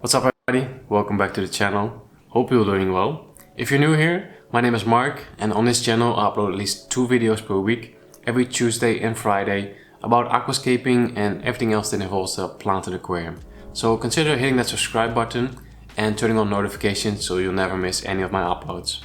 What's up everybody, welcome back to the channel. Hope you're doing well. If you're new here, my name is Mark and on this channel I upload at least 2 videos per week, every Tuesday and Friday, about aquascaping and everything else that involves a planted aquarium. So consider hitting that subscribe button and turning on notifications so you'll never miss any of my uploads.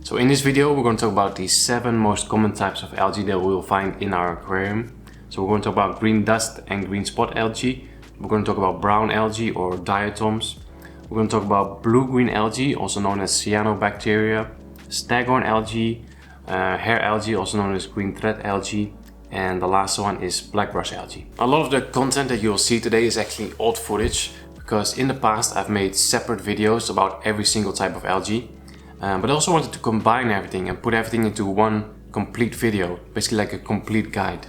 So in this video we're going to talk about the 7 most common types of algae that we will find in our aquarium. So we're going to talk about green dust and green spot algae. We're going to talk about brown algae or diatoms. We're going to talk about blue-green algae, also known as cyano bacteria, staghorn algae, hair algae, also known as green thread algae, and the last one is blackbrush algae. A lot of the content that you'll see today is actually old footage, because in the past I've made separate videos about every single type of algae, but I also wanted to combine everything and put everything into one complete video, basically like a complete guide.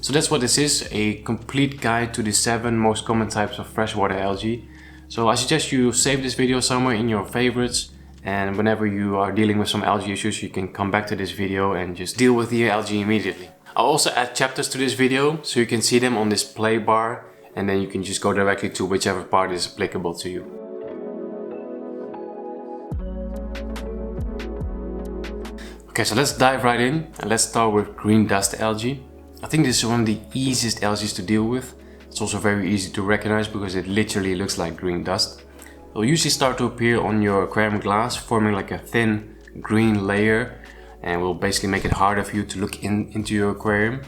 So that's what this is, a complete guide to the 7 most common types of freshwater algae. So I suggest you save this video somewhere in your favorites, and whenever you are dealing with some algae issues you can come back to this video and just deal with the algae immediately. I'll also add chapters to this video so you can see them on this play bar, and then you can just go directly to whichever part is applicable to you. Okay, so let's dive right in and let's start with green dust algae. I think this is one of the easiest algae to deal with. It's also very easy to recognize because it literally looks like green dust. It will usually start to appear on your aquarium glass, forming like a thin green layer, and will basically make it harder for you to look into your aquarium.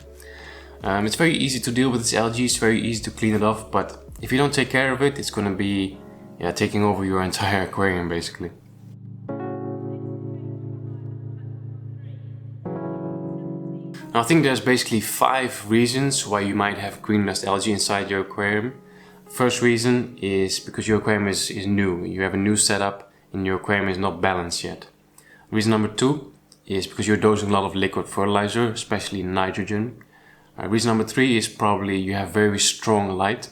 It's very easy to deal with this algae, it's very easy to clean it off, but if you don't take care of it, it's going to be taking over your entire aquarium basically. Now, I think there's basically 5 reasons why you might have green dust algae inside your aquarium. First reason is because your aquarium is new. You have a new setup and your aquarium is not balanced yet. Reason number 2 is because you're dosing a lot of liquid fertilizer, especially nitrogen. Reason number 3 is probably you have very strong light.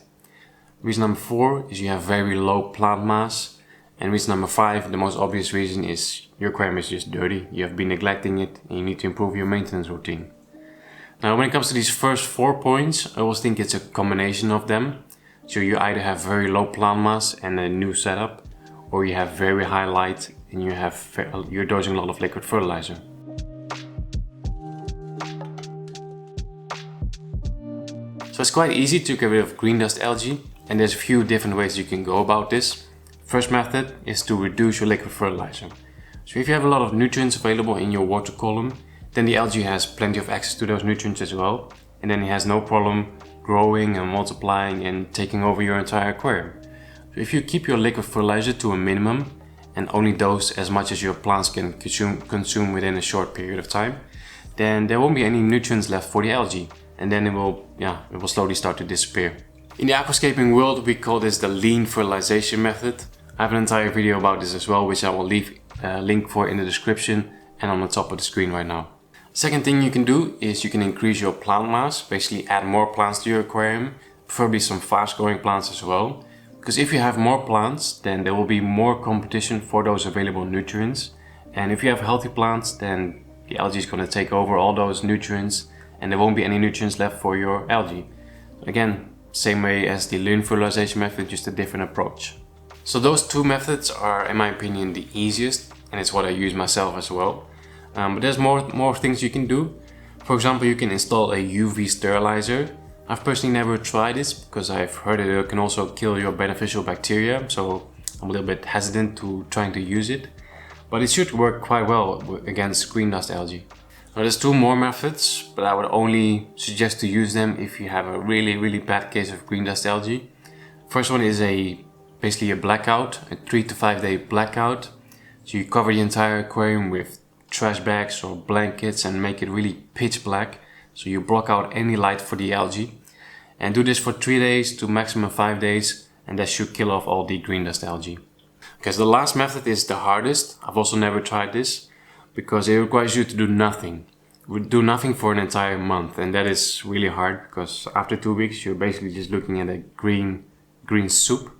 Reason number 4 is you have very low plant mass. And reason number 5, the most obvious reason, is your aquarium is just dirty. You have been neglecting it and you need to improve your maintenance routine. Now, when it comes to these first 4 points, I always think it's a combination of them. So you either have very low plant mass and a new setup, or you have very high light and you're dosing a lot of liquid fertilizer. So it's quite easy to get rid of green dust algae, and there's a few different ways you can go about this. First method is to reduce your liquid fertilizer. So if you have a lot of nutrients available in your water column, then the algae has plenty of access to those nutrients as well, and then it has no problem growing and multiplying and taking over your entire aquarium. So if you keep your liquid fertilizer to a minimum and only dose as much as your plants can consume within a short period of time, then there won't be any nutrients left for the algae, and then it will slowly start to disappear. In the aquascaping world we call this the lean fertilization method. I have an entire video about this as well, which I will leave a link for in the description and on the top of the screen right now. Second thing you can do is you can increase your plant mass, basically add more plants to your aquarium, preferably some fast growing plants as well. Because if you have more plants, then there will be more competition for those available nutrients. And if you have healthy plants, then the algae is going to take over all those nutrients and there won't be any nutrients left for your algae. Again, same way as the lean fertilization method, just a different approach. So those 2 methods are, in my opinion, the easiest, and it's what I use myself as well. But there's more things you can do. For example, you can install a UV sterilizer. I've personally never tried this because I've heard that it can also kill your beneficial bacteria, so I'm a little bit hesitant to trying to use it. But it should work quite well against green dust algae. Now there's 2 more methods, but I would only suggest to use them if you have a really bad case of green dust algae. First one is basically a blackout, a 3 to 5 day blackout. So you cover the entire aquarium with trash bags or blankets and make it really pitch black, so you block out any light for the algae, and do this for 3 days to maximum 5 days, and that should kill off all the green dust algae. Okay, so the last method is the hardest. I've also never tried this because it requires you to do nothing. Do nothing for an entire month, and that is really hard because after 2 weeks you're basically just looking at a green soup,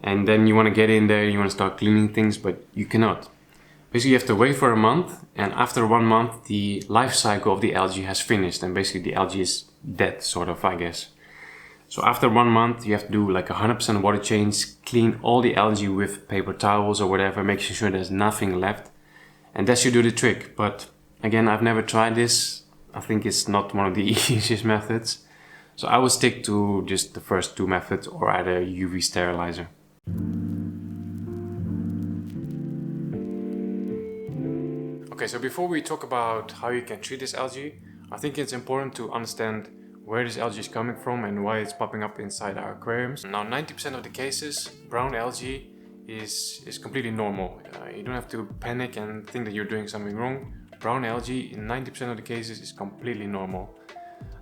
and then you want to get in there, you want to start cleaning things, but you cannot. Basically you have to wait for a month, and after 1 month the life cycle of the algae has finished and basically the algae is dead, sort of, I guess. So after 1 month, you have to do like 100% water change, clean all the algae with paper towels or whatever, making sure there's nothing left. And that should do the trick. But again, I've never tried this. I think it's not one of the easiest methods. So I will stick to just the first 2 methods or either UV sterilizer. Okay, so before we talk about how you can treat this algae, I think it's important to understand where this algae is coming from and why it's popping up inside our aquariums. Now 90% of the cases, brown algae is completely normal. You don't have to panic and think that you're doing something wrong. Brown algae in 90% of the cases is completely normal.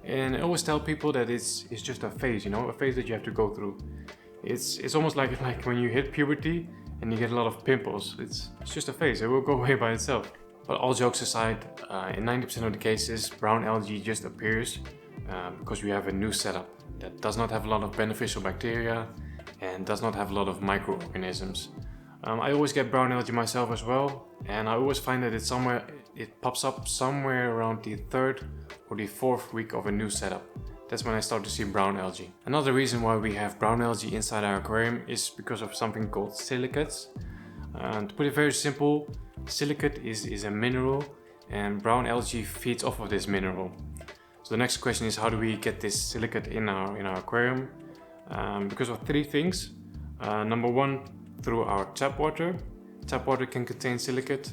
And I always tell people that it's just a phase, you know, a phase that you have to go through. It's almost like when you hit puberty and you get a lot of pimples. It's just a phase, it will go away by itself. But all jokes aside, in 90% of the cases, brown algae just appears because we have a new setup that does not have a lot of beneficial bacteria and does not have a lot of microorganisms. I always get brown algae myself as well, and I always find that it pops up somewhere around the 3rd or the 4th week of a new setup. That's when I start to see brown algae. Another reason why we have brown algae inside our aquarium is because of something called silicates. To put it very simple, silicate is a mineral and brown algae feeds off of this mineral. So the next question is, how do we get this silicate in our aquarium? Because of 3 things. Number 1, through our tap water. Tap water can contain silicate.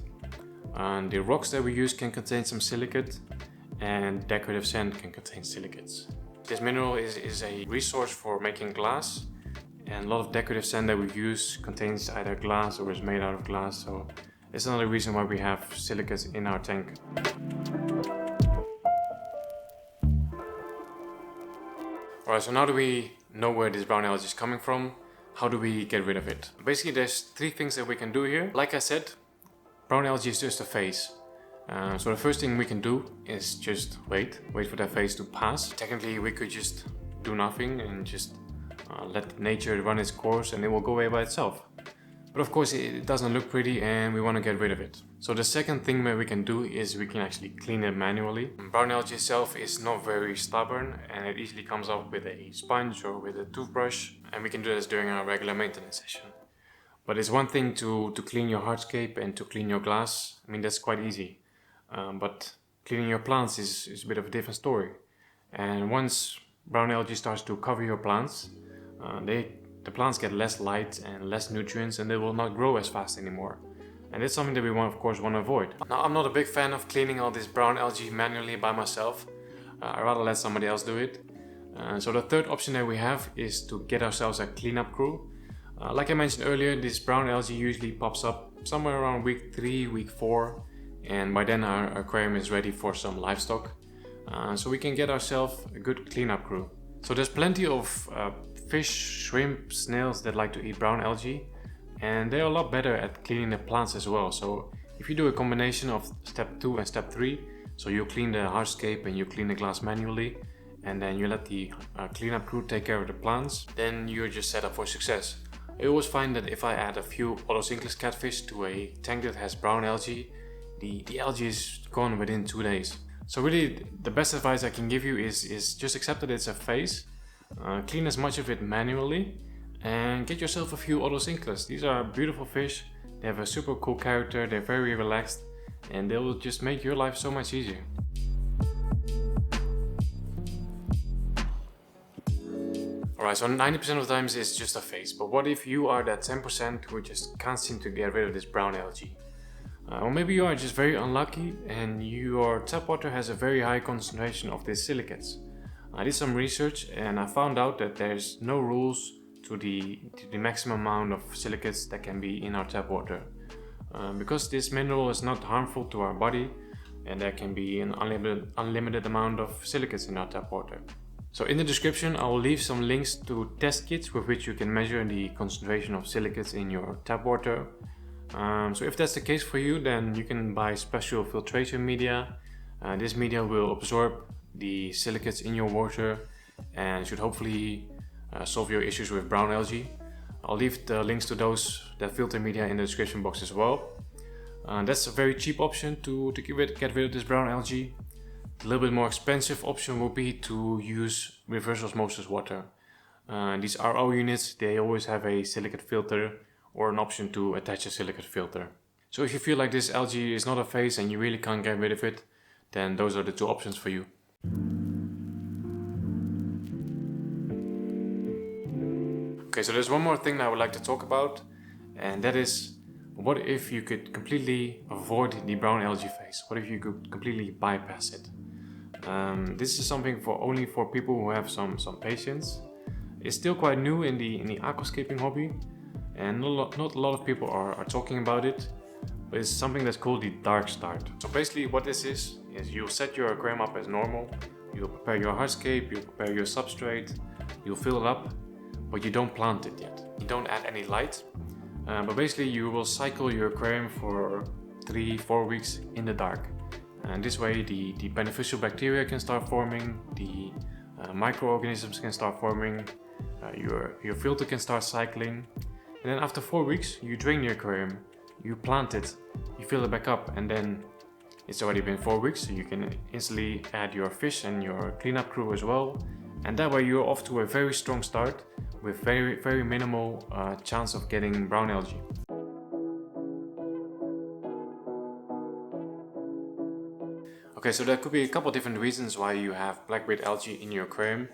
And the rocks that we use can contain some silicate. And decorative sand can contain silicates. This mineral is a resource for making glass. And a lot of decorative sand that we use contains either glass or is made out of glass. So it's another reason why we have silicates in our tank. Alright, so now that we know where this brown algae is coming from, how do we get rid of it? Basically, there's 3 things that we can do here. Like I said, brown algae is just a phase. So the first thing we can do is just wait for that phase to pass. Technically, we could just do nothing and just let nature run its course and it will go away by itself. But of course it doesn't look pretty and we want to get rid of it. So the second thing that we can do is we can actually clean it manually. Brown algae itself is not very stubborn and it easily comes up with a sponge or with a toothbrush, and we can do this during our regular maintenance session. But it's one thing to clean your hardscape and to clean your glass. I mean, that's quite easy. But cleaning your plants is a bit of a different story. And once brown algae starts to cover your plants, the plants get less light and less nutrients and they will not grow as fast anymore. And that's something that we of course want to avoid. Now, I'm not a big fan of cleaning all this brown algae manually by myself. I'd rather let somebody else do it. So the third option that we have is to get ourselves a cleanup crew. Like I mentioned earlier, this brown algae usually pops up somewhere around week 3, week 4. And by then our aquarium is ready for some livestock. So we can get ourselves a good cleanup crew. So there's plenty of fish, shrimp, snails that like to eat brown algae, and they're a lot better at cleaning the plants as well. So if you do a combination of step 2 and step 3, so you clean the hardscape and you clean the glass manually, and then you let the cleanup crew take care of the plants, then you're just set up for success. I always find that if I add a few Otocinclus catfish to a tank that has brown algae, the algae is gone within 2 days. So really, the best advice I can give you is just accept that it's a phase. Clean as much of it manually and get yourself a few Otocinclus. These are beautiful fish, they have a super cool character, they're very relaxed, and they will just make your life so much easier. Alright, so 90% of the times it's just a phase, but what if you are that 10% who just can't seem to get rid of this brown algae? Or maybe you are just very unlucky and your tap water has a very high concentration of these silicates. I did some research and I found out that there's no rules to the maximum amount of silicates that can be in our tap water. Because this mineral is not harmful to our body and there can be an unlimited amount of silicates in our tap water. So in the description I will leave some links to test kits with which you can measure the concentration of silicates in your tap water. So if that's the case for you, then you can buy special filtration media. This media will absorb the silicates in your water and should hopefully solve your issues with brown algae. I'll leave the links to that filter media in the description box as well. That's a very cheap option to get rid of this brown algae. The little bit more expensive option will be to use reverse osmosis water. These RO units, they always have a silicate filter or an option to attach a silicate filter. So if you feel like this algae is not a phase and you really can't get rid of it, then those are the two options for you. Okay, so there's one more thing that I would like to talk about, and that is, what if you could completely avoid the brown algae phase? What if you could completely bypass it? This is something only for people who have some patience. It's still quite new in the aquascaping hobby, and not a lot of people are talking about it. But it's something that's called the dark start. So basically what this is you'll set your aquarium up as normal, you'll prepare your hardscape, you'll prepare your substrate, you'll fill it up, but you don't plant it yet. You don't add any light, but basically you will cycle your aquarium for 3-4 weeks in the dark. And this way the beneficial bacteria can start forming, the microorganisms can start forming, your filter can start cycling, and then after 4 weeks you drain the aquarium, you plant it, you fill it back up, and then it's already been 4 weeks, so you can instantly add your fish and your cleanup crew as well. And that way you're off to a very strong start with very minimal chance of getting brown algae. Okay, so there could be a couple of different reasons why you have black-beard algae in your aquarium.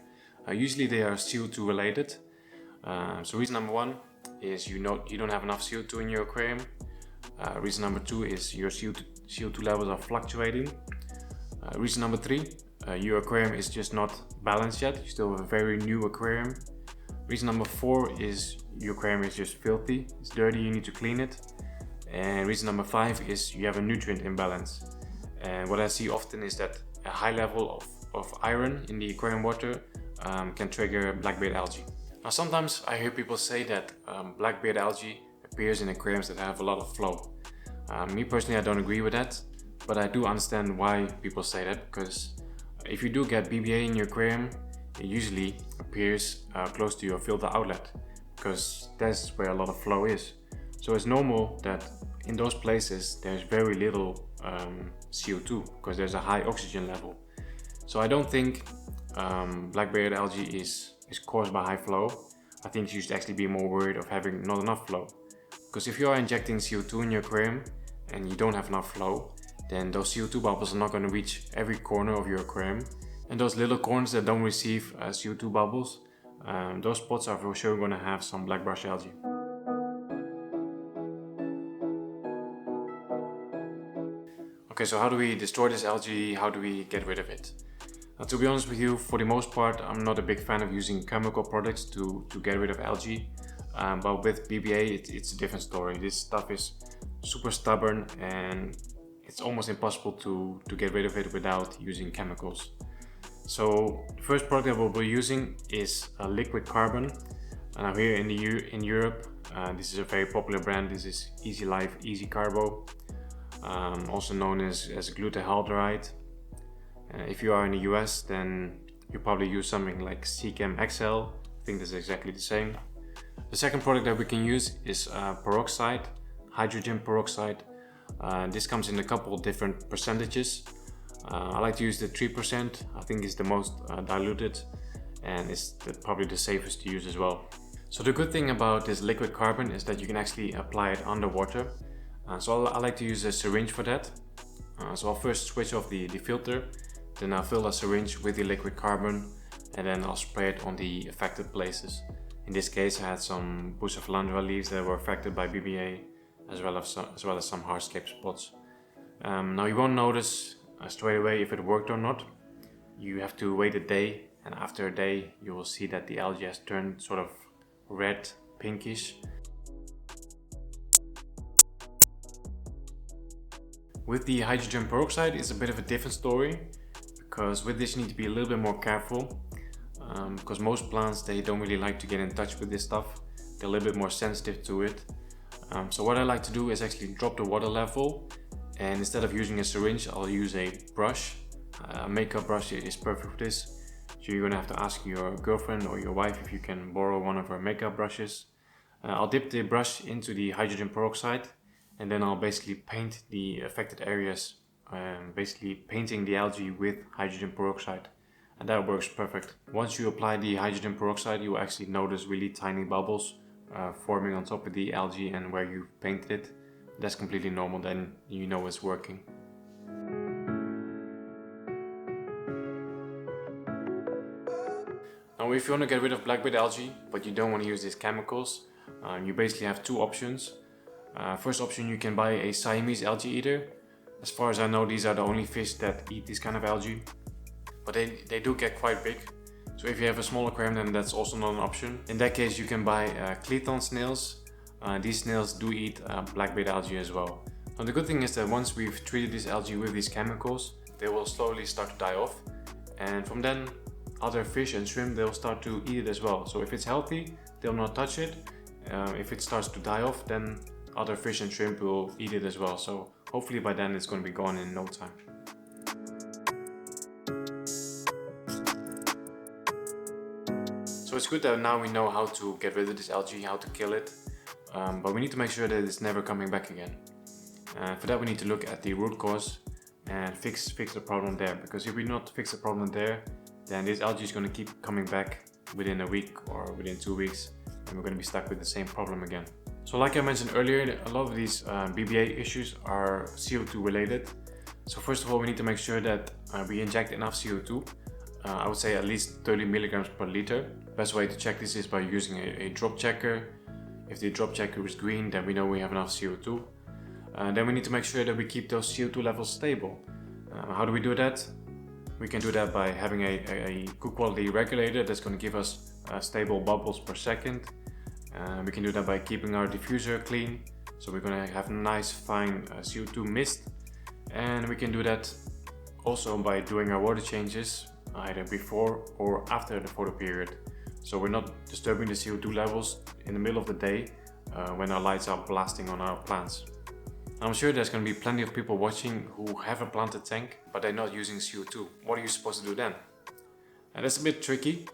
Usually they are CO2 related. So reason number one is you don't have enough CO2 in your aquarium. Reason number two is your CO2 levels are fluctuating. Reason number three, your aquarium is just not balanced yet. You still have a very new aquarium. Reason number four is your aquarium is just filthy, it's dirty, you need to clean it. And reason number five is you have a nutrient imbalance. And what I see often is that a high level of iron in the aquarium water can trigger black-beard algae. Now sometimes I hear people say that black-beard algae appears in aquariums that have a lot of flow. Me personally, I don't agree with that, but I do understand why people say that, because if you do get BBA in your aquarium, it usually appears close to your filter outlet, because that's where a lot of flow is. So it's normal that in those places there's very little CO2, because there's a high oxygen level. So I don't think black-beard algae is caused by high flow. I think you should actually be more worried of having not enough flow. Because if you are injecting CO2 in your aquarium and you don't have enough flow, then those CO2 bubbles are not going to reach every corner of your aquarium. And those little corners that don't receive CO2 bubbles, those spots are for sure going to have some black brush algae. Okay, so how do we destroy this algae? How do we get rid of it? To be honest with you, for the most part, I'm not a big fan of using chemical products to get rid of algae. But with BBA, it's a different story. This stuff is super stubborn and it's almost impossible to get rid of it without using chemicals. So the first product that we'll be using is a liquid carbon. Now here in Europe, this is a very popular brand. This is Easy Life Easy Carbo, also known as glutathaldehyde. If you are in the US, then you probably use something like Seachem XL. I think that's exactly the same. The second product that we can use is peroxide, hydrogen peroxide. This comes in a couple of different percentages. I like to use the 3%, I think it's the most diluted, and it's probably the safest to use as well. So the good thing about this liquid carbon is that you can actually apply it underwater. So I like to use a syringe for that. So I'll first switch off the filter, then I'll fill a syringe with the liquid carbon, and then I'll spray it on the affected places. In this case, I had some Bucephalandra leaves that were affected by BBA, as well as some hardscape spots. Now you won't notice straight away if it worked or not. You have to wait a day, and after a day you will see that the algae has turned sort of red, pinkish. With the hydrogen peroxide, it's a bit of a different story, because with this you need to be a little bit more careful. Because most plants, they don't really like to get in touch with this stuff. They're a little bit more sensitive to it. So what I like to do is actually drop the water level, and instead of using a syringe, I'll use a brush. A makeup brush is perfect for this. So you're gonna have to ask your girlfriend or your wife if you can borrow one of her makeup brushes. I'll dip the brush into the hydrogen peroxide, and then I'll basically paint the affected areas, basically painting the algae with hydrogen peroxide. and that works perfect. Once you apply the hydrogen peroxide, you will actually notice really tiny bubbles forming on top of the algae and where you painted it. That's completely normal, then you know it's working. Now if you want to get rid of black-bait algae but you don't want to use these chemicals, you basically have two options. First option, you can buy a Siamese algae eater. As far as I know, these are the only fish that eat this kind of algae, but they do get quite big. So if you have a small aquarium, then that's also not an option. In that case, you can buy Cleton snails. These snails do eat black-bait algae as well. Now the good thing is that once we've treated this algae with these chemicals, they will slowly start to die off, and from then other fish and shrimp, they'll start to eat it as well. So if it's healthy, they'll not touch it. If it starts to die off, then other fish and shrimp will eat it as well. So hopefully by then it's going to be gone in no time. So it's good that now we know how to get rid of this algae, how to kill it, but we need to make sure that it's never coming back again. For that we need to look at the root cause and fix the problem there, because if we not fix the problem there, then this algae is going to keep coming back within a week or within 2 weeks, and we're going to be stuck with the same problem again. So like I mentioned earlier, a lot of these BBA issues are CO2 related. So first of all, we need to make sure that we inject enough CO2. I would say at least 30 milligrams per liter. Best way to check this is by using a drop checker. If the drop checker is green, then we know we have enough CO2. Then we need to make sure that we keep those CO2 levels stable. How do we do that? We can do that by having a good quality regulator that's going to give us stable bubbles per second. We can do that by keeping our diffuser clean, so we're going to have nice fine CO2 mist. And we can do that also by doing our water changes either before or after the photo period, so we're not disturbing the CO2 levels in the middle of the day when our lights are blasting on our plants. I'm sure there's going to be plenty of people watching who have a planted tank but they're not using CO2. What are you supposed to do then? And that's a bit tricky.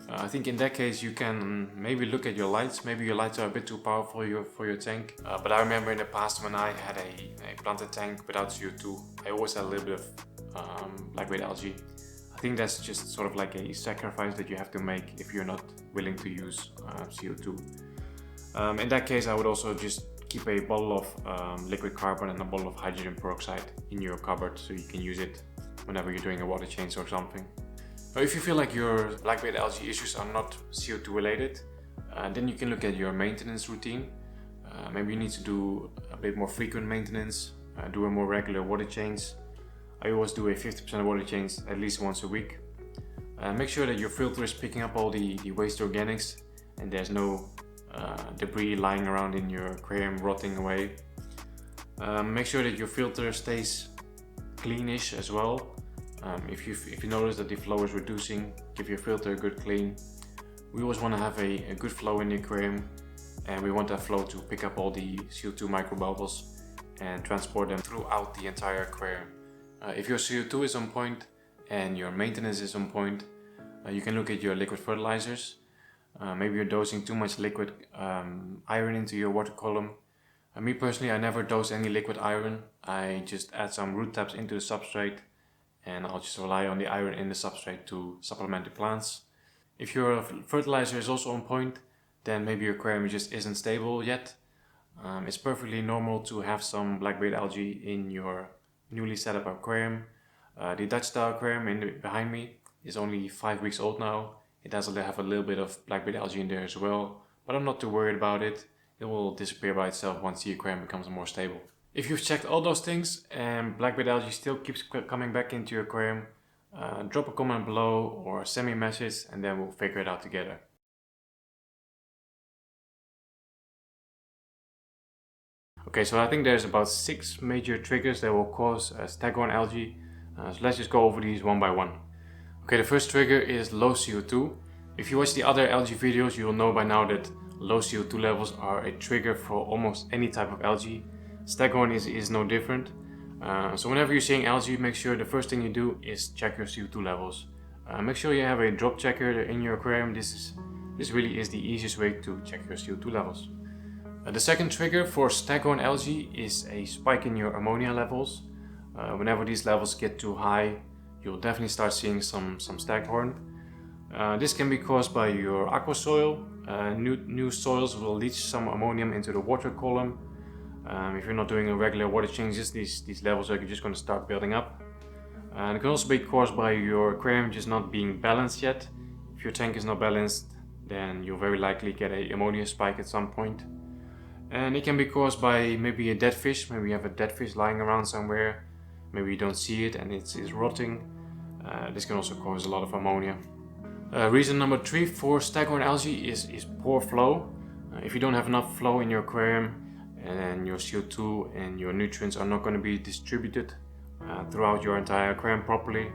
I think in that case you can maybe look at your lights. Maybe your lights are a bit too powerful for your tank. But I remember in the past when I had a planted tank without CO2, I always had a little bit of black-bait algae. I think that's just sort of like a sacrifice that you have to make if you're not willing to use CO2. In that case, I would also just keep a bottle of liquid carbon and a bottle of hydrogen peroxide in your cupboard, so you can use it whenever you're doing a water change or something. But if you feel like your black-bait algae issues are not CO2 related, then you can look at your maintenance routine. Maybe you need to do a bit more frequent maintenance, do a more regular water change. I always do a 50% water change at least once a week. Make sure that your filter is picking up all the waste organics and there's no debris lying around in your aquarium rotting away. Make sure that your filter stays cleanish as well. If you notice that the flow is reducing, give your filter a good clean. We always want to have a good flow in the aquarium, and we want that flow to pick up all the CO2 microbubbles and transport them throughout the entire aquarium. If your CO2 is on point and your maintenance is on point, you can look at your liquid fertilizers. Maybe you're dosing too much liquid iron into your water column. Me personally, I never dose any liquid iron. I just add some root tabs into the substrate, and I'll just rely on the iron in the substrate to supplement the plants. If your fertilizer is also on point, then maybe your aquarium just isn't stable yet. It's perfectly normal to have some black-bait algae in your newly set up aquarium. The Dutch style aquarium behind me is only 5 weeks old now. It does have a little bit of black-bait algae in there as well, but I'm not too worried about it. It will disappear by itself once the aquarium becomes more stable. If you've checked all those things and black-bait algae still keeps coming back into your aquarium, drop a comment below or send me a message and then we'll figure it out together. Okay, so I think there's about 6 major triggers that will cause Staghorn algae. So let's just go over these one by one. Okay, the first trigger is low CO2. If you watch the other algae videos, you will know by now that low CO2 levels are a trigger for almost any type of algae. Staghorn is no different. So whenever you're seeing algae, make sure the first thing you do is check your CO2 levels. Make sure you have a drop checker in your aquarium. This really is the easiest way to check your CO2 levels. The second trigger for Staghorn algae is a spike in your ammonia levels. Whenever these levels get too high, you'll definitely start seeing some staghorn. This can be caused by your aqua soil. New soils will leach some ammonium into the water column. If you're not doing a regular water changes, these levels are just going to start building up. And it can also be caused by your aquarium just not being balanced yet. If your tank is not balanced, then you'll very likely get an ammonia spike at some point. And it can be caused by maybe a dead fish. Maybe you have a dead fish lying around somewhere. Maybe you don't see it and it's rotting. This can also cause a lot of ammonia. Reason number 3 for staghorn algae is poor flow. If you don't have enough flow in your aquarium, and your CO2 and your nutrients are not going to be distributed throughout your entire aquarium properly,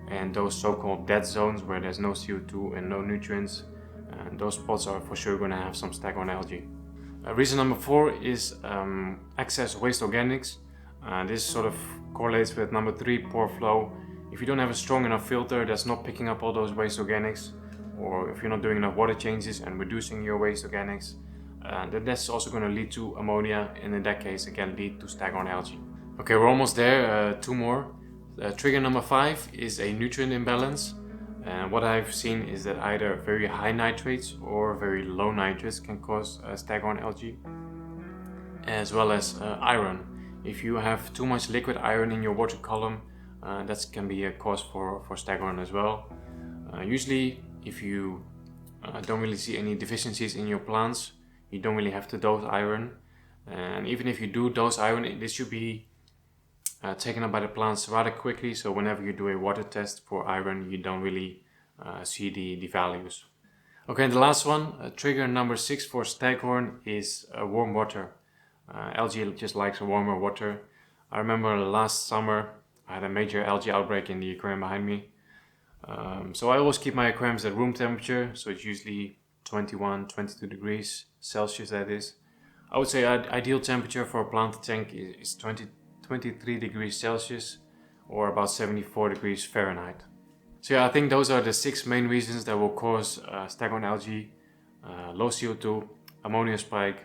and those so-called dead zones where there's no CO2 and no nutrients, those spots are for sure going to have some staghorn algae. Reason number 4 is excess waste organics. This sort of correlates with number 3, poor flow. If you don't have a strong enough filter that's not picking up all those waste organics, or if you're not doing enough water changes and reducing your waste organics, then that's also going to lead to ammonia, and in that case again lead to staghorn algae. Okay, we're almost there. 2 more. Trigger number 5 is a nutrient imbalance. And what I've seen is that either very high nitrates or very low nitrates can cause staghorn algae, as well as iron. If you have too much liquid iron in your water column, that can be a cause for staghorn as well. Usually, if you don't really see any deficiencies in your plants, you don't really have to dose iron. And even if you do dose iron, this should be taken up by the plants rather quickly, so whenever you do a water test for iron, you don't really see the values. Okay, and the last one, trigger number 6 for staghorn is warm water. Algae just likes warmer water. I remember last summer I had a major algae outbreak in the aquarium behind me. So I always keep my aquariums at room temperature, so it's usually 21, 22 degrees Celsius, that is. I would say ideal temperature for a planted tank is 23 degrees Celsius or about 74 degrees Fahrenheit. So yeah, I think those are the 6 main reasons that will cause staghorn algae: low CO2, ammonia spike,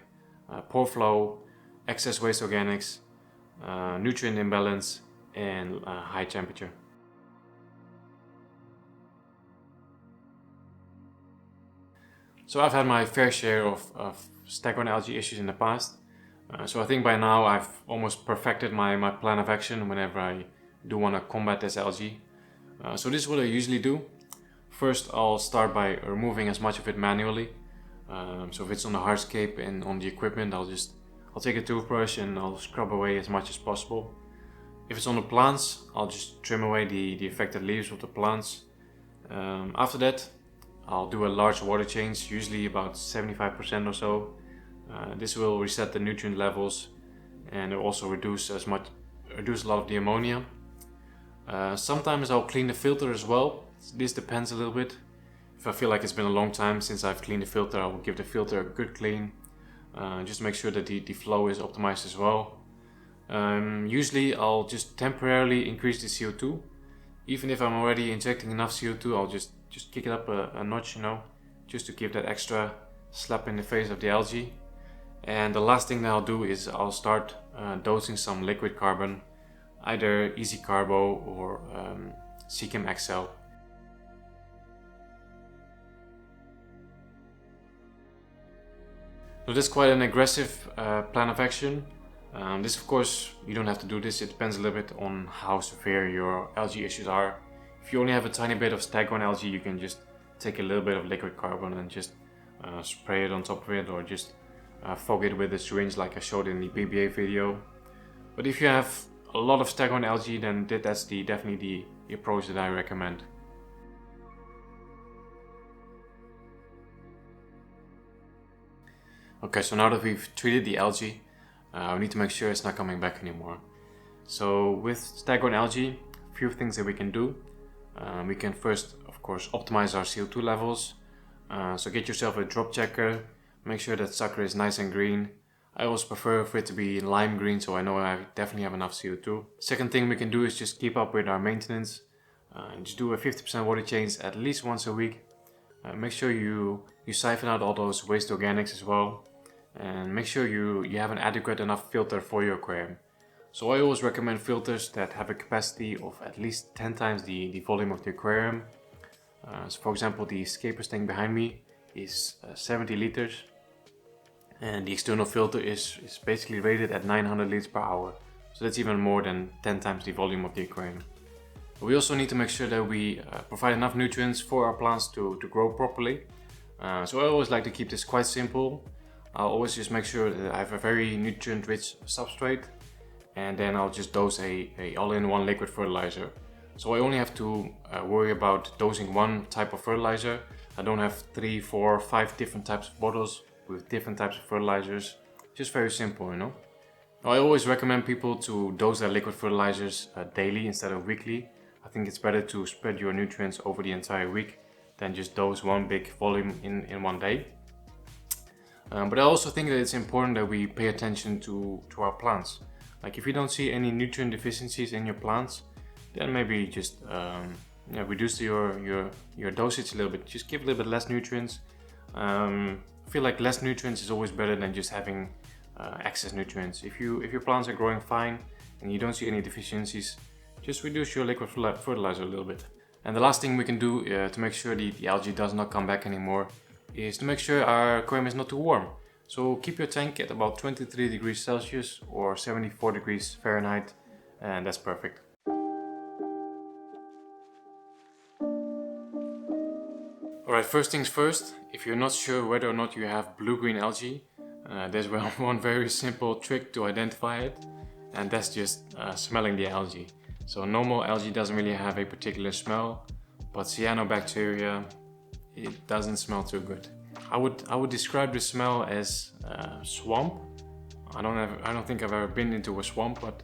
poor flow, excess waste organics, nutrient imbalance, and high temperature. So I've had my fair share of staghorn algae issues in the past. So I think by now I've almost perfected my plan of action whenever I do want to combat this algae. So this is what I usually do. First, I'll start by removing as much of it manually. So if it's on the hardscape and on the equipment, I'll take a toothbrush and I'll scrub away as much as possible. If it's on the plants, I'll just trim away the affected leaves of the plants. After that, I'll do a large water change, usually about 75% or so. This will reset the nutrient levels, and it will also reduce a lot of the ammonia. Sometimes I'll clean the filter as well. This depends a little bit. If I feel like it's been a long time since I've cleaned the filter, I will give the filter a good clean. Just make sure that the flow is optimized as well. Usually I'll just temporarily increase the CO2. Even if I'm already injecting enough CO2, I'll just kick it up a notch, just to give that extra slap in the face of the algae. And the last thing that I'll do is I'll start dosing some liquid carbon, either Easy Carbo or Seachem XL. So this is quite an aggressive plan of action. This, of course, you don't have to do this. It depends a little bit on how severe your algae issues are. If you only have a tiny bit of staghorn algae, you can just take a little bit of liquid carbon and just spray it on top of it, or just fog it with a syringe like I showed in the BBA video. But if you have a lot of staghorn algae, then that's definitely the approach that I recommend. Okay, so now that we've treated the algae, we need to make sure it's not coming back anymore. So with staghorn algae, a few things that we can do. We can first, of course, optimize our CO2 levels. So get yourself a drop checker, make sure that sucker is nice and green. I always prefer for it to be lime green, so I know I definitely have enough CO2. Second thing we can do is just keep up with our maintenance. Just do a 50% water change at least once a week. Make sure you siphon out all those waste organics as well. And make sure you have an adequate enough filter for your aquarium. So I always recommend filters that have a capacity of at least 10 times the volume of the aquarium. So for example, the escaper tank behind me is 70 liters. And the external filter is basically rated at 900 liters per hour. So that's even more than 10 times the volume of the aquarium. We also need to make sure that we provide enough nutrients for our plants to grow properly. So I always like to keep this quite simple. I'll always just make sure that I have a very nutrient-rich substrate, and then I'll just dose a all-in-one liquid fertilizer. So I only have to worry about dosing one type of fertilizer. I don't have 3, 4, 5 different types of bottles with different types of fertilizers. Just very simple, you know. I always recommend people to dose their liquid fertilizers daily instead of weekly. I think it's better to spread your nutrients over the entire week than just dose one big volume in one day. But I also think that it's important that we pay attention to our plants. Like if you don't see any nutrient deficiencies in your plants, then maybe just reduce your dosage a little bit. Just give a little bit less nutrients. I feel like less nutrients is always better than just having excess nutrients. If your plants are growing fine and you don't see any deficiencies, just reduce your liquid fertilizer a little bit. And the last thing we can do to make sure the algae does not come back anymore is to make sure our aquarium is not too warm. So keep your tank at about 23 degrees Celsius or 74 degrees Fahrenheit, and that's perfect. Alright, first things first, if you're not sure whether or not you have blue-green algae, there's one very simple trick to identify it, and that's just smelling the algae. So normal algae doesn't really have a particular smell, but cyanobacteria, it doesn't smell too good. I would describe the smell as swamp. I don't think I've ever been into a swamp, but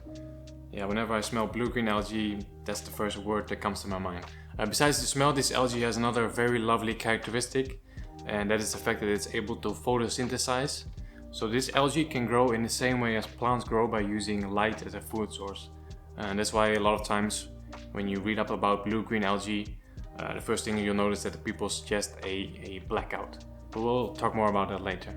yeah, whenever I smell blue-green algae, that's the first word that comes to my mind. Besides the smell, this algae has another very lovely characteristic, and that is the fact that it's able to photosynthesize. So this algae can grow in the same way as plants grow by using light as a food source. And that's why a lot of times when you read up about blue-green algae, the first thing you'll notice that the people suggest a blackout. But we'll talk more about that later.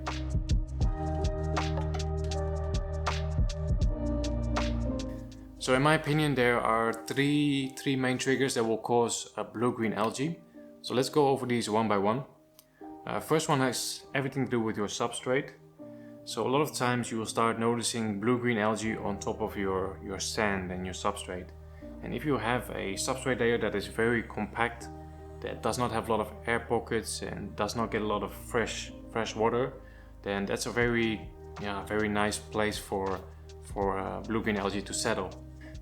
So in my opinion, there are three main triggers that will cause blue-green algae. So let's go over these one by one. First one has everything to do with your substrate. So a lot of times you will start noticing blue-green algae on top of your sand and your substrate. And if you have a substrate layer that is very compact, that does not have a lot of air pockets and does not get a lot of fresh water, then that's a very nice place for blue-green algae to settle.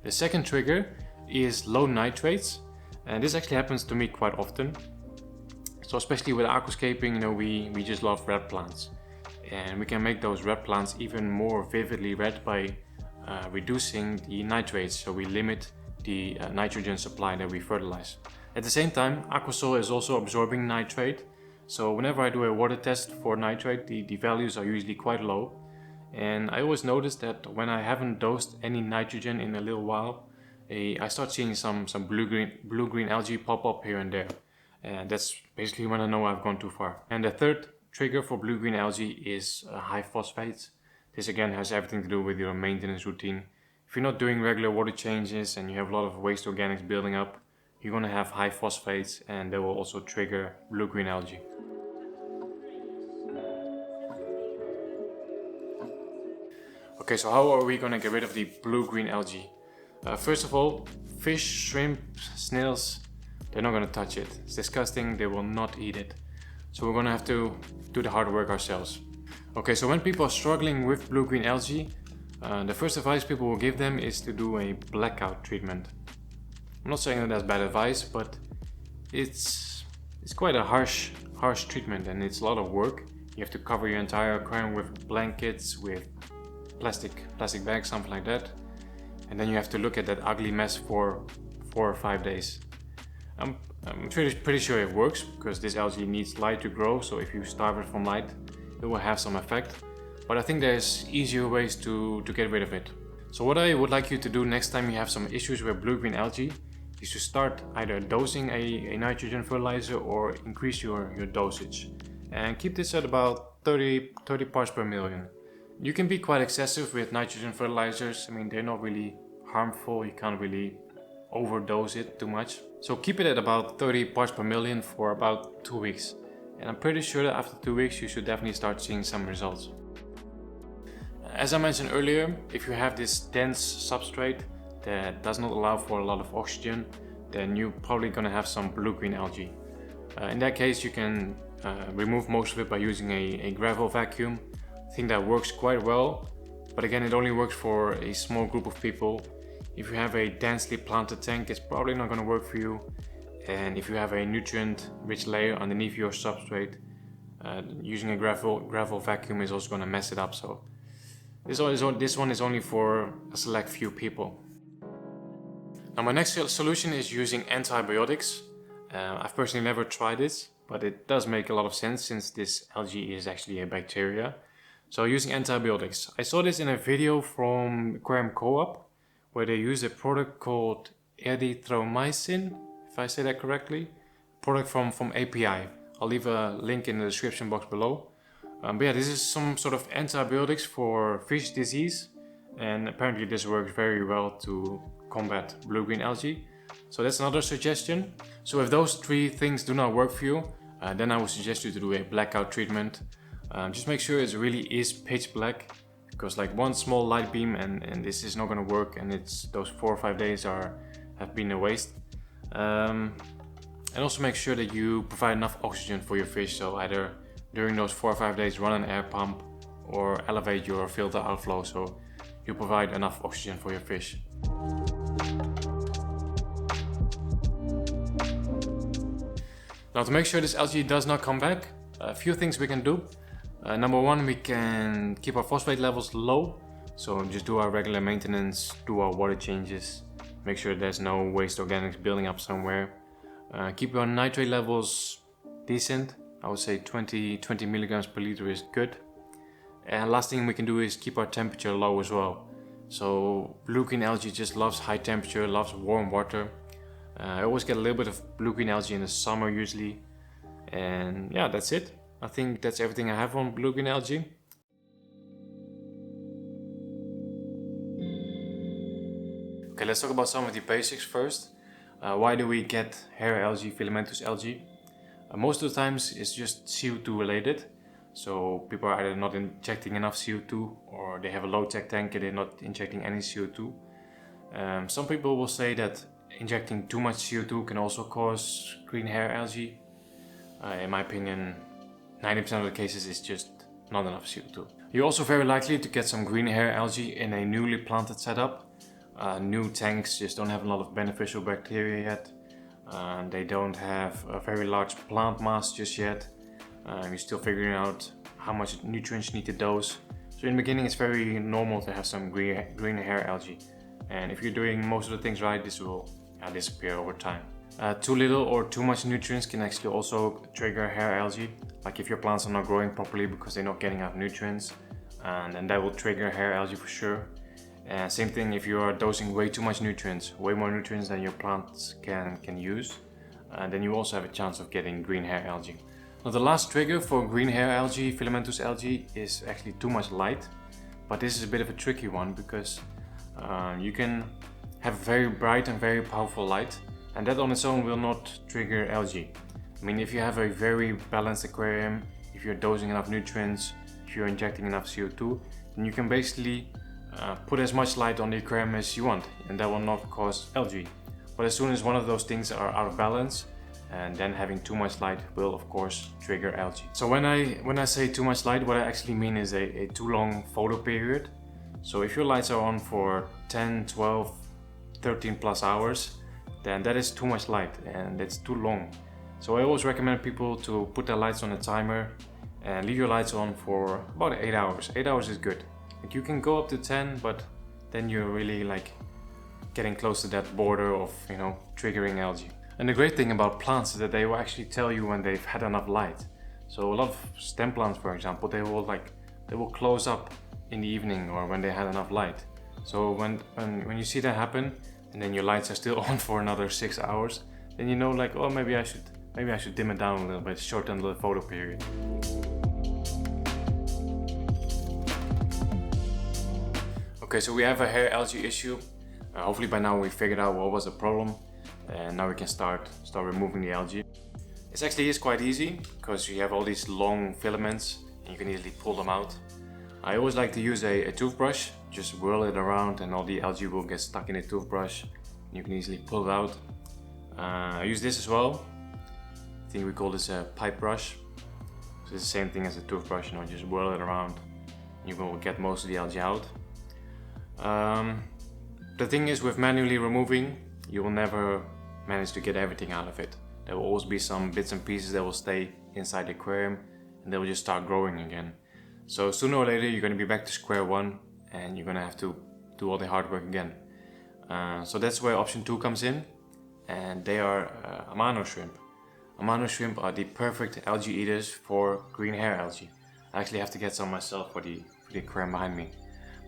The second trigger is low nitrates, and this actually happens to me quite often. So especially with aquascaping, you know, we just love red plants. And we can make those red plants even more vividly red by reducing the nitrates, so we limit the nitrogen supply that we fertilize. At the same time, aquasoil is also absorbing nitrate, so whenever I do a water test for nitrate, the values are usually quite low. And I always notice that when I haven't dosed any nitrogen in a little while, I start seeing some blue-green algae pop up here and there. And that's basically when I know I've gone too far. And the third trigger for blue-green algae is high phosphates. This again has everything to do with your maintenance routine. If you're not doing regular water changes and you have a lot of waste organics building up, you're going to have high phosphates, and they will also trigger blue-green algae. Okay, so how are we going to get rid of the blue-green algae? First of all, fish, shrimp, snails, they're not going to touch it. It's disgusting, they will not eat it. So we're going to have to do the hard work ourselves. Okay, so when people are struggling with blue-green algae, the first advice people will give them is to do a blackout treatment. I'm not saying that that's bad advice, but it's quite a harsh treatment, and it's a lot of work. You have to cover your entire aquarium with blankets, with plastic bags, something like that. And then you have to look at that ugly mess for 4 or 5 days. I'm pretty sure it works, because this algae needs light to grow, so if you starve it from light, it will have some effect. But I think there's easier ways to get rid of it. So what I would like you to do next time you have some issues with blue-green algae is to start either dosing a nitrogen fertilizer or increase your dosage. And keep this at about 30 parts per million. You can be quite excessive with nitrogen fertilizers. I mean, they're not really harmful. You can't really overdose it too much. So keep it at about 30 parts per million for about 2 weeks. And I'm pretty sure that after 2 weeks you should definitely start seeing some results. As I mentioned earlier, if you have this dense substrate that does not allow for a lot of oxygen, then you're probably going to have some blue-green algae. In that case, you can remove most of it by using a gravel vacuum. I think that works quite well, but again, it only works for a small group of people. If you have a densely planted tank, it's probably not going to work for you. And if you have a nutrient-rich layer underneath your substrate, using a gravel vacuum is also going to mess it up. So this one is only for a select few people. Now my next solution is using antibiotics. I've personally never tried this, but it does make a lot of sense since this algae is actually a bacteria. So using antibiotics. I saw this in a video from Aquarium Co-op where they use a product called erythromycin, if I say that correctly. Product from API. I'll leave a link in the description box below. But yeah, this is some sort of antibiotics for fish disease, and apparently this works very well to combat blue-green algae. So that's another suggestion. So if those 3 things do not work for you, then I would suggest you to do a blackout treatment. Just make sure it really is pitch black, because like one small light beam and this is not going to work, and those 4 or 5 days have been a waste. And also make sure that you provide enough oxygen for your fish, so either during those 4 or 5 days run an air pump or elevate your filter outflow so you provide enough oxygen for your fish. Now to make sure this algae does not come back, a few things we can do. Number 1, we can keep our phosphate levels low, so just do our regular maintenance, do our water changes, make sure there's no waste organics building up somewhere. Keep our nitrate levels decent. I would say 20 milligrams per liter is good. And last thing we can do is keep our temperature low as well. So blue-green algae just loves high temperature, loves warm water. I always get a little bit of blue-green algae in the summer usually. And yeah, that's it. I think that's everything I have on blue-green algae. Okay, let's talk about some of the basics first. Why do we get hair algae, filamentous algae? Most of the times it's just CO2 related. So people are either not injecting enough CO2 or they have a low tech tank and they're not injecting any CO2. Some people will say that injecting too much CO2 can also cause green hair algae. In my opinion, 90% of the cases it's just not enough CO2. You're also very likely to get some green hair algae in a newly planted setup. New tanks just don't have a lot of beneficial bacteria yet. They don't have a very large plant mass just yet. You're still figuring out how much nutrients you need to dose. So in the beginning it's very normal to have some green hair algae. And if you're doing most of the things right, this will disappear over time. Too little or too much nutrients can actually also trigger hair algae. Like if your plants are not growing properly because they're not getting enough nutrients, and then that will trigger hair algae for sure. And same thing if you are dosing way too much nutrients, way more nutrients than your plants can use, then you also have a chance of getting green hair algae. Now the last trigger for green hair algae, filamentous algae, is actually too much light. But this is a bit of a tricky one because you can have very bright and very powerful light, and that on its own will not trigger algae. I mean, if you have a very balanced aquarium, if you're dosing enough nutrients, if you're injecting enough CO2, then you can basically put as much light on the aquarium as you want, and that will not cause algae. But as soon as one of those things are out of balance, and then having too much light will of course trigger algae. So when I say too much light, what I actually mean is a too long photo period. So if your lights are on for 10, 12, 13 plus hours, then that is too much light and it's too long. So I always recommend people to put their lights on a timer and leave your lights on for about 8 hours. 8 hours is good. Like you can go up to 10, but then you're really like getting close to that border of, you know, triggering algae. And the great thing about plants is that they will actually tell you when they've had enough light. So a lot of stem plants, for example, they will close up in the evening or when they had enough light. So when you see that happen, and then your lights are still on for another 6 hours, then you know, like, oh, maybe I should dim it down a little bit, shorten the photo period. Okay, so we have a hair algae issue. Hopefully by now we figured out what was the problem, and now we can start removing the algae. It actually is quite easy because you have all these long filaments and you can easily pull them out. I always like to use a toothbrush, just whirl it around and all the algae will get stuck in the toothbrush. You can easily pull it out. I use this as well. I think we call this a pipe brush. So it's the same thing as a toothbrush, you know, just whirl it around. You will get most of the algae out. The thing is, with manually removing, you will never manage to get everything out of it. There will always be some bits and pieces that will stay inside the aquarium and they will just start growing again. So sooner or later you're going to be back to square one and you're going to have to do all the hard work again. So that's where option 2 comes in, and they are Amano shrimp. Amano shrimp are the perfect algae eaters for green hair algae. I actually have to get some myself for the aquarium behind me.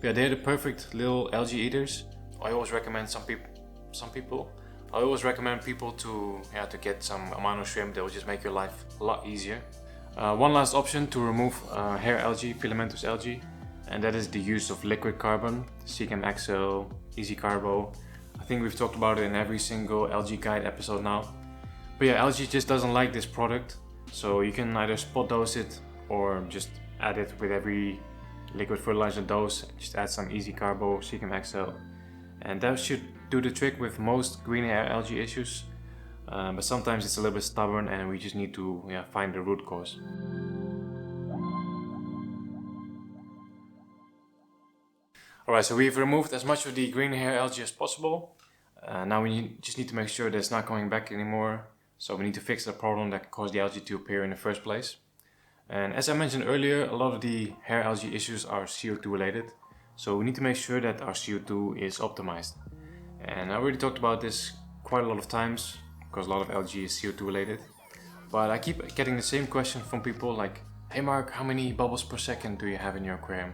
But yeah, they're the perfect little algae eaters. I always recommend I always recommend people to get some Amano shrimp. They will just make your life a lot easier. One last option to remove hair algae, filamentous algae, and that is the use of liquid carbon, Secam XL, Easy Carbo. I think we've talked about it in every single algae guide episode now. But yeah, algae just doesn't like this product, so you can either spot dose it or just add it with every liquid fertilizer dose. Just add some Easy Carbo, Secam XL, and that should do the trick with most green hair algae issues. But sometimes it's a little bit stubborn and we just need to find the root cause. Alright, so we've removed as much of the green hair algae as possible. Now we just need to make sure that it's not coming back anymore. So we need to fix the problem that caused the algae to appear in the first place. And as I mentioned earlier, a lot of the hair algae issues are CO2 related. So we need to make sure that our CO2 is optimized. And I already talked about this quite a lot of times, because a lot of algae is CO2 related. But I keep getting the same question from people like, hey Mark, how many bubbles per second do you have in your aquarium?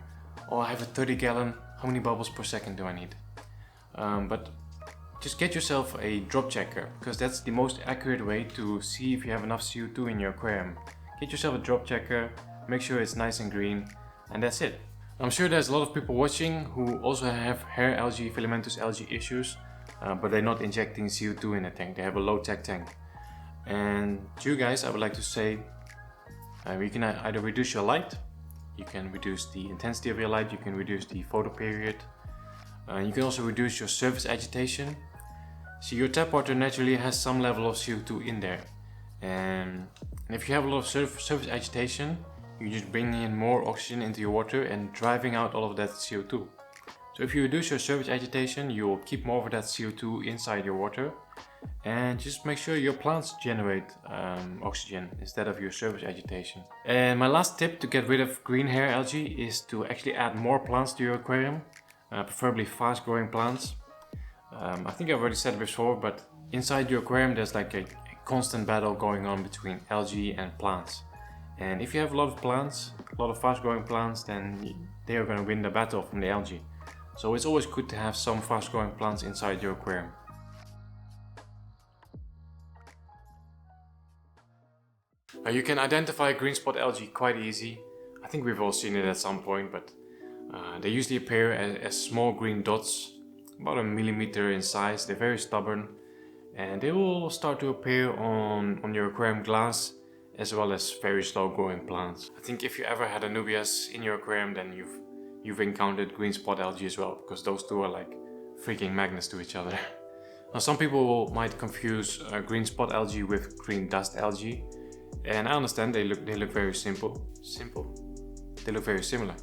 Oh, I have a 30 gallon, how many bubbles per second do I need? But just get yourself a drop checker, because that's the most accurate way to see if you have enough CO2 in your aquarium. Get yourself a drop checker, make sure it's nice and green, and that's it. I'm sure there's a lot of people watching who also have hair algae, filamentous algae issues, but they're not injecting CO2 in the tank. They have a low-tech tank. And to you guys, I would like to say, you can either reduce your light, you can reduce the intensity of your light, you can reduce the photo period, you can also reduce your surface agitation. See, your tap water naturally has some level of CO2 in there, and if you have a lot of surface agitation, you're just bringing in more oxygen into your water and driving out all of that CO2. So if you reduce your surface agitation, you will keep more of that CO2 inside your water, and just make sure your plants generate oxygen instead of your surface agitation. And my last tip to get rid of green hair algae is to actually add more plants to your aquarium, preferably fast growing plants. I think I've already said it before, but inside your aquarium there's like a constant battle going on between algae and plants. And if you have a lot of plants, a lot of fast growing plants, then they are going to win the battle from the algae. So it's always good to have some fast growing plants inside your aquarium. Now you can identify green spot algae quite easy. I think we've all seen it at some point, but they usually appear as small green dots, about 1 millimeter in size. They're very stubborn, and they will start to appear on your aquarium glass, as well as very slow growing plants. I think if you ever had anubias in your aquarium, then you've encountered green spot algae as well, because those two are like freaking magnets to each other. Now some people might confuse green spot algae with green dust algae, and I understand they look very simple. They look very similar.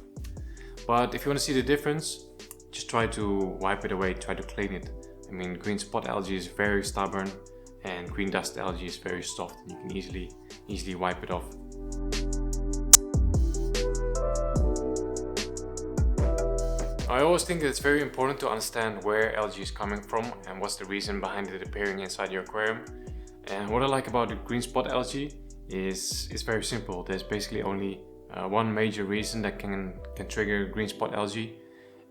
But if you want to see the difference, just try to wipe it away, try to clean it. I mean, green spot algae is very stubborn, and green dust algae is very soft, and you can easily wipe it off. I always think that it's very important to understand where algae is coming from and what's the reason behind it appearing inside your aquarium. And what I like about the green spot algae is it's very simple. There's basically only one major reason that can trigger green spot algae,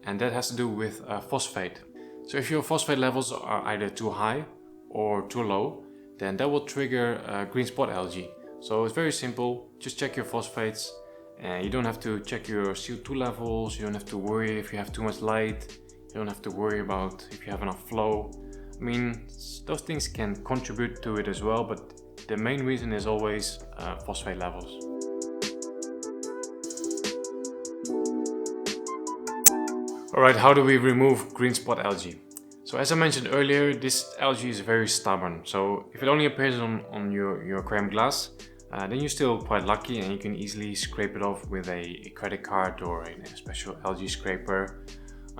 and that has to do with phosphate. So if your phosphate levels are either too high or too low, then that will trigger green spot algae. So it's very simple, just check your phosphates, And you don't have to check your CO2 levels, you don't have to worry if you have too much light, you don't have to worry about if you have enough flow. I mean, those things can contribute to it as well, but the main reason is always phosphate levels. Alright, how do we remove green spot algae? So as I mentioned earlier, this algae is very stubborn. So if it only appears on your aquarium glass, then you're still quite lucky and you can easily scrape it off with a credit card or a special algae scraper.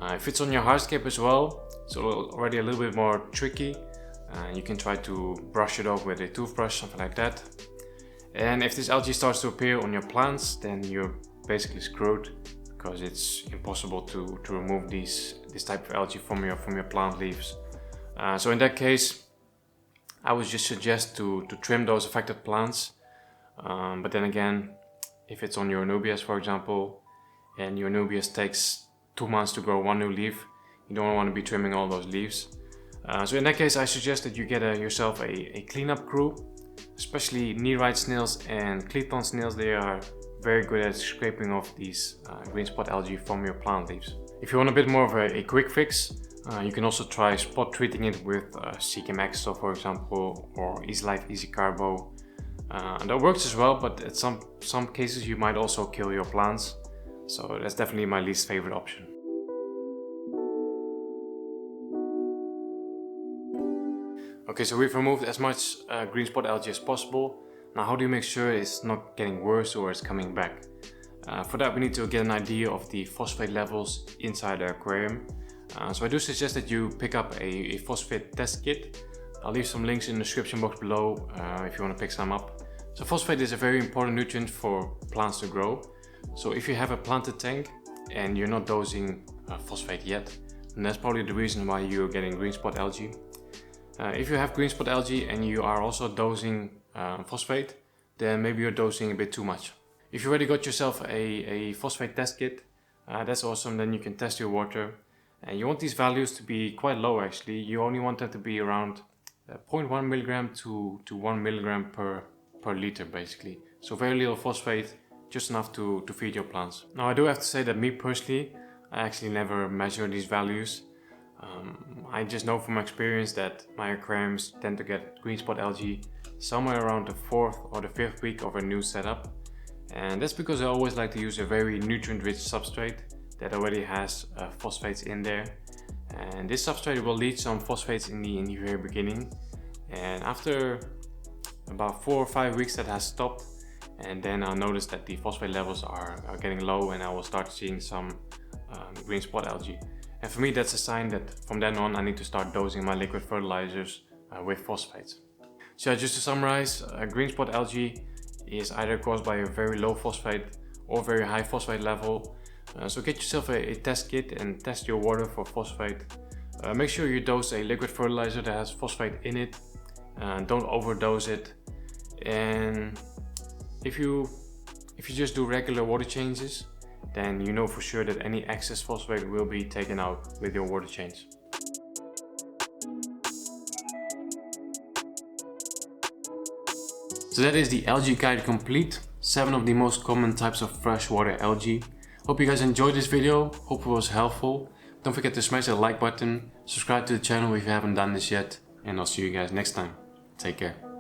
If it's on your hardscape as well, it's already a little bit more tricky. You can try to brush it off with a toothbrush, something like that. And if this algae starts to appear on your plants, then you're basically screwed, because it's impossible to remove this type of algae from your plant leaves. So in that case, I would just suggest to trim those affected plants. But then again, if it's on your Anubias, for example, and your Anubias takes 2 months to grow one new leaf, you don't want to be trimming all those leaves. So in that case, I suggest that you get yourself a cleanup crew, especially nearite snails and Cleton snails. They are very good at scraping off these green spot algae from your plant leaves. If you want a bit more of a quick fix, you can also try spot treating it with CKM, for example, or Easy Life Easy Carbo. And that works as well, but at some cases you might also kill your plants. So that's definitely my least favorite option. Okay, so we've removed as much green spot algae as possible. Now, how do you make sure it's not getting worse or it's coming back? For that, we need to get an idea of the phosphate levels inside the aquarium. So I do suggest that you pick up a phosphate test kit. I'll leave some links in the description box below if you want to pick some up. So phosphate is a very important nutrient for plants to grow. So if you have a planted tank and you're not dosing phosphate yet, then that's probably the reason why you're getting green spot algae. If you have green spot algae and you are also dosing phosphate, then maybe you're dosing a bit too much. If you already got yourself a phosphate test kit, that's awesome. Then you can test your water, and you want these values to be quite low. Actually, you only want them to be around 0.1 milligram to 1 milligram per liter, basically. So very little phosphate, just enough to feed your plants. Now, I do have to say that me personally, I actually never measure these values. I just know from experience that my aquariums tend to get green spot algae somewhere around the 4th or the 5th week of a new setup. And that's because I always like to use a very nutrient-rich substrate that already has phosphates in there. And this substrate will leach some phosphates in the very beginning. And after about 4 or 5 weeks that has stopped, and then I'll notice that the phosphate levels are getting low, and I will start seeing some green spot algae. And for me, that's a sign that from then on I need to start dosing my liquid fertilizers with phosphates. So just to summarize, green spot algae is either caused by a very low phosphate or very high phosphate level. So get yourself a test kit and test your water for phosphate. Make sure you dose a liquid fertilizer that has phosphate in it. Don't overdose it. And if you just do regular water changes, then you know for sure that any excess phosphate will be taken out with your water change. So that is the algae guide complete. 7 of the most common types of freshwater algae. Hope you guys enjoyed this video. Hope it was helpful. Don't forget to smash that like button, subscribe to the channel if you haven't done this yet, and I'll see you guys next time. Take care.